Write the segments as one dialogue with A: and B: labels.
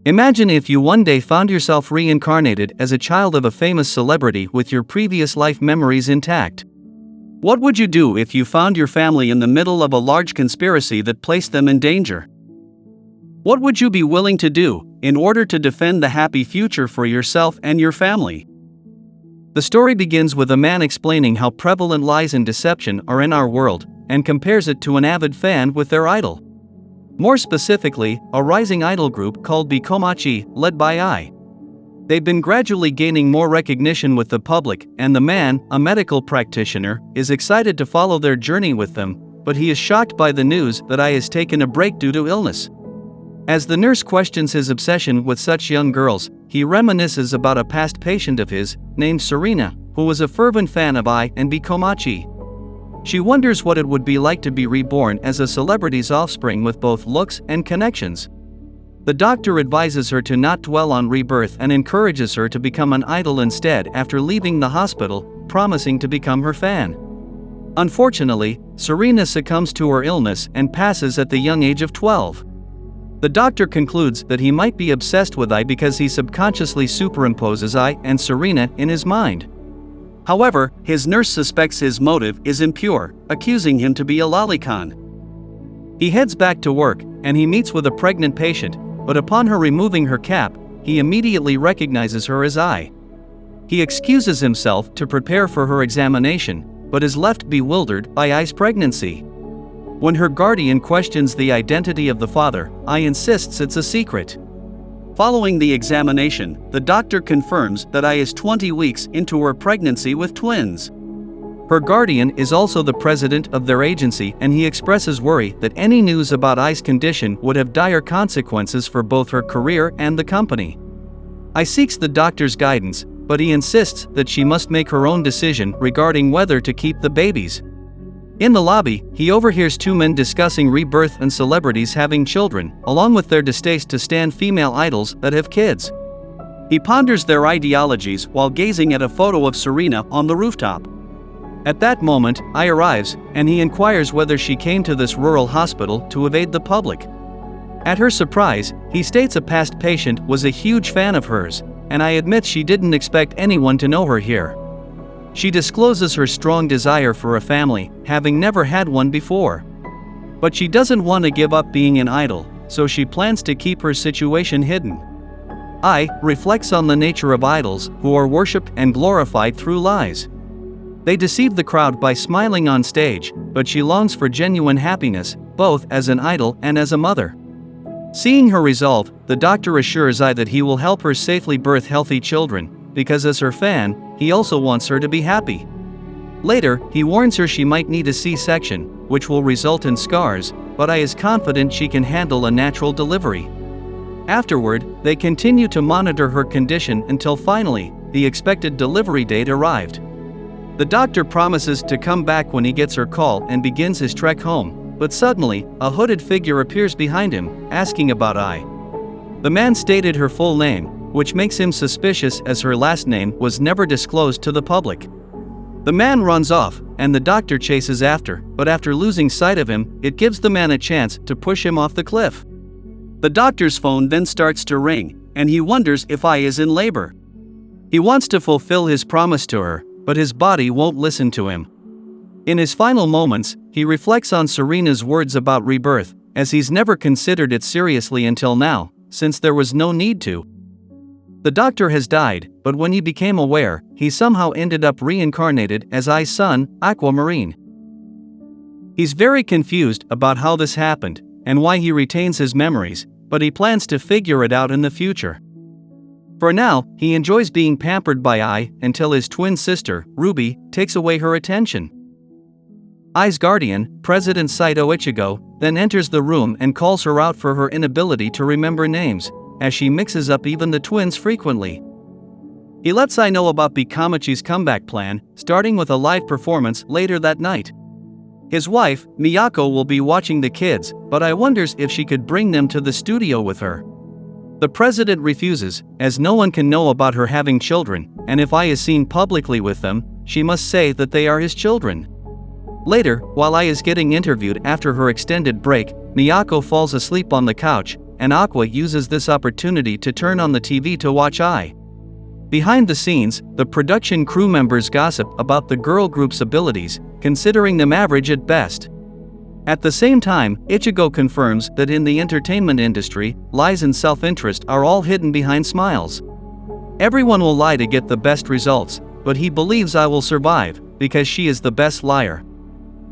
A: Imagine if you one day found yourself reincarnated as a child of a famous celebrity with your previous life memories intact. What would you do if you found your family in the middle of a large conspiracy that placed them in danger? What would you be willing to do in order to defend the happy future for yourself and your family? The story begins with a man explaining how prevalent lies and deception are in our world, and compares it to an avid fan with their idol. More specifically, a rising idol group called Komachi, led by I. They've been gradually gaining more recognition with the public, and the man, a medical practitioner, is excited to follow their journey with them, but he is shocked by the news that I has taken a break due to illness. As the nurse questions his obsession with such young girls, he reminisces about a past patient of his, named Serena, who was a fervent fan of I and Komachi. She wonders what it would be like to be reborn as a celebrity's offspring with both looks and connections. The doctor advises her to not dwell on rebirth and encourages her to become an idol instead after leaving the hospital, promising to become her fan. Unfortunately, Serena succumbs to her illness and passes at the young age of 12. The doctor concludes that he might be obsessed with I because he subconsciously superimposes I and Serena in his mind. However, his nurse suspects his motive is impure, accusing him to be a lolicon. He heads back to work, and he meets with a pregnant patient, but upon her removing her cap, he immediately recognizes her as I. He excuses himself to prepare for her examination, but is left bewildered by I's pregnancy. When her guardian questions the identity of the father, I insists it's a secret. Following the examination, the doctor confirms that I is 20 weeks into her pregnancy with twins. Her guardian is also the president of their agency, and he expresses worry that any news about I's condition would have dire consequences for both her career and the company. I seeks the doctor's guidance, but he insists that she must make her own decision regarding whether to keep the babies. In the lobby, he overhears two men discussing rebirth and celebrities having children, along with their distaste to stand female idols that have kids. He ponders their ideologies while gazing at a photo of Serena on the rooftop. At that moment, I arrives, and he inquires whether she came to this rural hospital to evade the public. At her surprise, he states a past patient was a huge fan of hers, and I admit she didn't expect anyone to know her here. She discloses her strong desire for a family, having never had one before. But she doesn't want to give up being an idol, so she plans to keep her situation hidden. I reflects on the nature of idols, who are worshipped and glorified through lies. They deceive the crowd by smiling on stage, but she longs for genuine happiness, both as an idol and as a mother. Seeing her resolve, the doctor assures I that he will help her safely birth healthy children, because as her fan, he also wants her to be happy. Later, he warns her she might need a C-section, which will result in scars, but I is confident she can handle a natural delivery. Afterward, they continue to monitor her condition until finally, the expected delivery date arrived. The doctor promises to come back when he gets her call and begins his trek home, but suddenly, a hooded figure appears behind him, asking about I. The man stated her full name, which makes him suspicious as her last name was never disclosed to the public. The man runs off, and the doctor chases after, but after losing sight of him, it gives the man a chance to push him off the cliff. The doctor's phone then starts to ring, and he wonders if I is in labor. He wants to fulfill his promise to her, but his body won't listen to him. In his final moments, he reflects on Serena's words about rebirth, as he's never considered it seriously until now, since there was no need to. The doctor has died, but when he became aware, he somehow ended up reincarnated as I's son, Aquamarine. He's very confused about how this happened, and why he retains his memories, but he plans to figure it out in the future. For now, he enjoys being pampered by I until his twin sister, Ruby, takes away her attention. I's guardian, President Saito Ichigo, then enters the room and calls her out for her inability to remember names, as she mixes up even the twins frequently. He lets I know about Komachi's comeback plan, starting with a live performance later that night. His wife, Miyako, will be watching the kids, but I wonders if she could bring them to the studio with her. The president refuses, as no one can know about her having children, and if I is seen publicly with them, she must say that they are his children. Later, while I is getting interviewed after her extended break, Miyako falls asleep on the couch, and Aqua uses this opportunity to turn on the TV to watch Ai. Behind the scenes, the production crew members gossip about the girl group's abilities, considering them average at best. At the same time, Ichigo confirms that in the entertainment industry, lies and self-interest are all hidden behind smiles. Everyone will lie to get the best results, but he believes Ai will survive, because she is the best liar.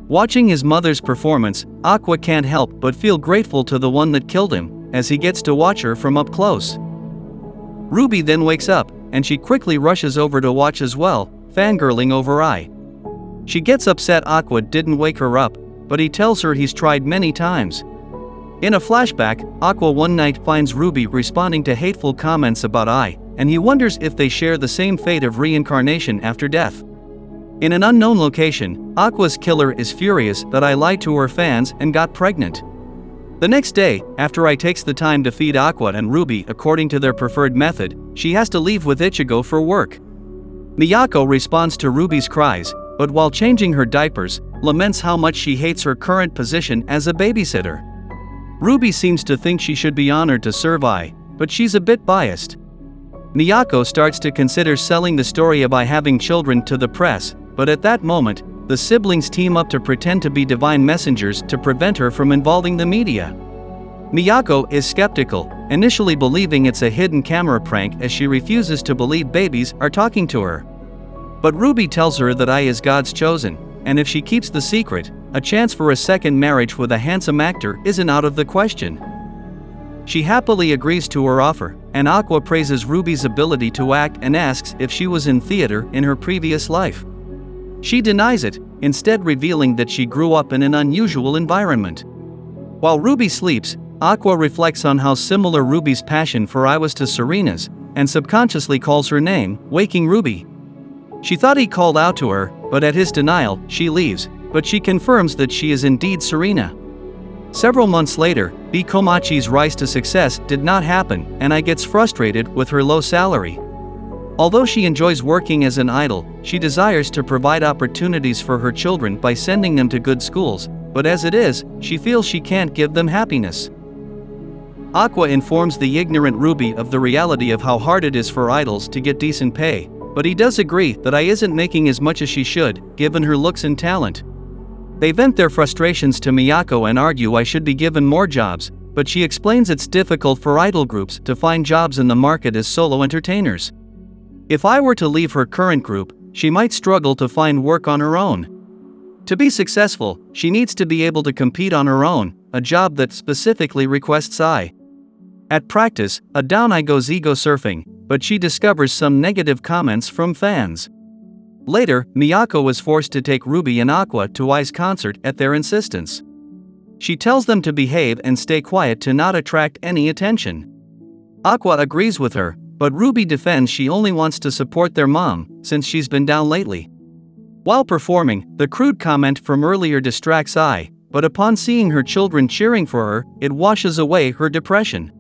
A: Watching his mother's performance, Aqua can't help but feel grateful to the one that killed him, as he gets to watch her from up close. Ruby then wakes up, and she quickly rushes over to watch as well, fangirling over Ai. She gets upset Aqua didn't wake her up, but he tells her he's tried many times. In a flashback, Aqua one night finds Ruby responding to hateful comments about Ai, and he wonders if they share the same fate of reincarnation after death. In an unknown location, Aqua's killer is furious that Ai lied to her fans and got pregnant. The next day, after Ai takes the time to feed Aqua and Ruby according to their preferred method, she has to leave with Ichigo for work. Miyako responds to Ruby's cries, but while changing her diapers, laments how much she hates her current position as a babysitter. Ruby seems to think she should be honored to serve Ai, but she's a bit biased. Miyako starts to consider selling the story of Ai having children to the press, but at that moment, the siblings team up to pretend to be divine messengers to prevent her from involving the media. Miyako is skeptical, initially believing it's a hidden camera prank as she refuses to believe babies are talking to her. But Ruby tells her that Ai is God's chosen, and if she keeps the secret, a chance for a second marriage with a handsome actor isn't out of the question. She happily agrees to her offer, and Aqua praises Ruby's ability to act and asks if she was in theater in her previous life. She denies it, instead revealing that she grew up in an unusual environment. While Ruby sleeps, Aqua reflects on how similar Ruby's passion for Ai was to Serena's, and subconsciously calls her name, waking Ruby. She thought he called out to her, but at his denial, she leaves, but she confirms that she is indeed Serena. Several months later, Komachi's rise to success did not happen, and Ai gets frustrated with her low salary. Although she enjoys working as an idol, she desires to provide opportunities for her children by sending them to good schools, but as it is, she feels she can't give them happiness. Aqua informs the ignorant Ruby of the reality of how hard it is for idols to get decent pay, but he does agree that Ai isn't making as much as she should, given her looks and talent. They vent their frustrations to Miyako and argue Ai should be given more jobs, but she explains it's difficult for idol groups to find jobs in the market as solo entertainers. If Ai were to leave her current group, she might struggle to find work on her own. To be successful, she needs to be able to compete on her own, a job that specifically requests Ai. At practice, Ai goes ego surfing, but she discovers some negative comments from fans. Later, Miyako is forced to take Ruby and Aqua to Ai's concert at their insistence. She tells them to behave and stay quiet to not attract any attention. Aqua agrees with her, but Ruby defends she only wants to support their mom, since she's been down lately. While performing, the crude comment from earlier distracts Ai, but upon seeing her children cheering for her, it washes away her depression.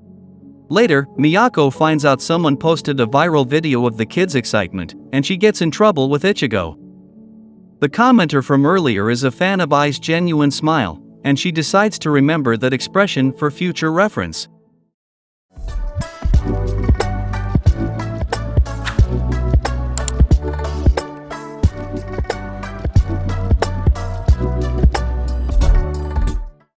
A: Later, Miyako finds out someone posted a viral video of the kids' excitement, and she gets in trouble with Ichigo. The commenter from earlier is a fan of Ai's genuine smile, and she decides to remember that expression for future reference.